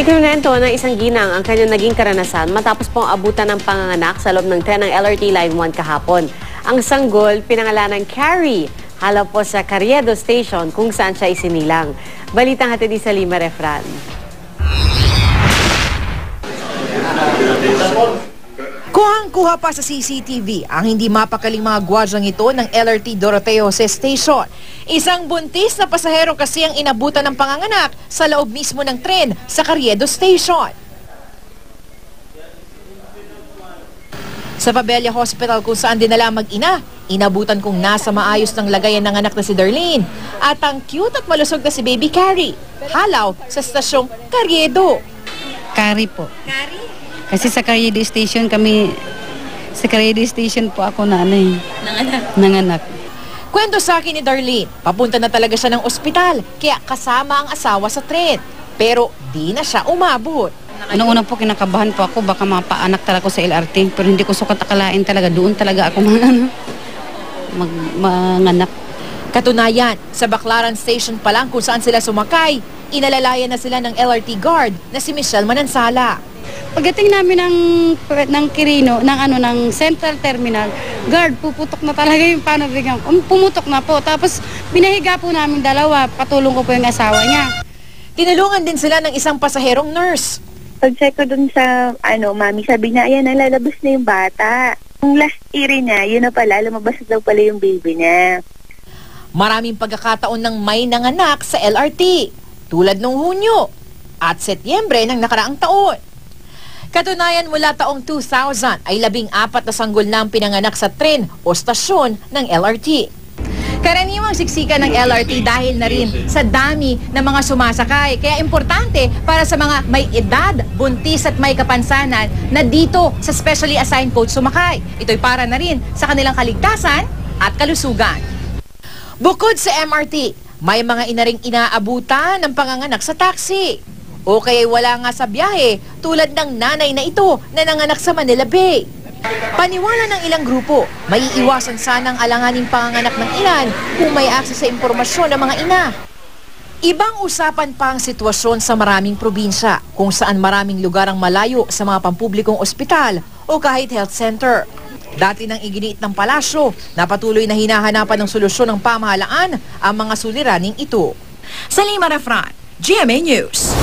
Ikinwento ng isang ginang ang kanyang naging karanasan matapos pong abutan ng panganganak sa loob ng tren ng LRT Line 1 kahapon. Ang sanggol, pinangalanan Carrie, halaw po sa Carriedo Station kung saan siya isinilang. Balitang hatid ni Salima Refran. Kuhang-kuha pa sa CCTV ang hindi mapakaling mga gwardyang ito ng LRT Doroteo Jose Station. Isang buntis na pasahero kasi ang inabutan ng panganganak sa loob mismo ng tren sa Carriedo Station. Sa Pabella Hospital kung saan dinala mag-ina, inabutan kong nasa maayos ng lagayan ng anak na si Darlene at ang cute at malusog na si Baby Carrie, halaw sa stasyong Carriedo. Carrie po. Carrie? Kasi sa Carriedo Station kami, sa Carriedo Station po ako nanganak. Kwento sa akin ni Darlene, papunta na talaga siya ng ospital, kaya kasama ang asawa sa tren. Pero di na siya umabot. Unang-una po kinakabahan po ako, baka mapaanak talaga ko sa LRT, pero hindi ko sukat akalain talaga, doon talaga ako manganak. Katunayan, sa Baclaran Station pa lang kung saan sila sumakay, inalalayan na sila ng LRT guard na si Michelle Manansala. Pagdating namin ng Quirino, ng Central Terminal, guard, puputok na talaga yung panabigang. Pumutok na po. Tapos binahiga po namin dalawa, patulong ko po yung asawa niya. Tinulungan din sila ng isang pasaherong nurse. Pag-check ko dun sa, mami, sabi na, ayan, nalalabas na yung bata. Yung last year niya, yun na pala, lumabas na daw pala yung baby niya. Maraming pagkakataon ng may nanganak sa LRT, tulad nung Hunyo at Setyembre ng nakaraang taon. Katunayan, mula taong 2000 ay 14 na sanggol na ang pinanganak sa tren o stasyon ng LRT. Karaniwang siksikan ng LRT dahil na rin sa dami ng mga sumasakay. Kaya importante para sa mga may edad, buntis at may kapansanan na dito sa specially assigned coach sumakay. Ito'y para na rin sa kanilang kaligtasan at kalusugan. Bukod sa MRT, may mga ina ring inaabutan ng panganganak sa taxi. O kaya wala nga sa biyahe tulad ng nanay na ito na nanganak sa Manila Bay. Paniwala ng ilang grupo, may iiwasan sanang alanganing panganganak ng ilan kung may akses sa impormasyon ng mga ina. Ibang usapan pa ang sitwasyon sa maraming probinsya kung saan maraming lugar ang malayo sa mga pampublikong ospital o kahit health center. Dati nang iginiit ng palasyo na patuloy na hinahanapan ng solusyon ng pamahalaan ang mga suliraning ito. Salima Refran, GMA News.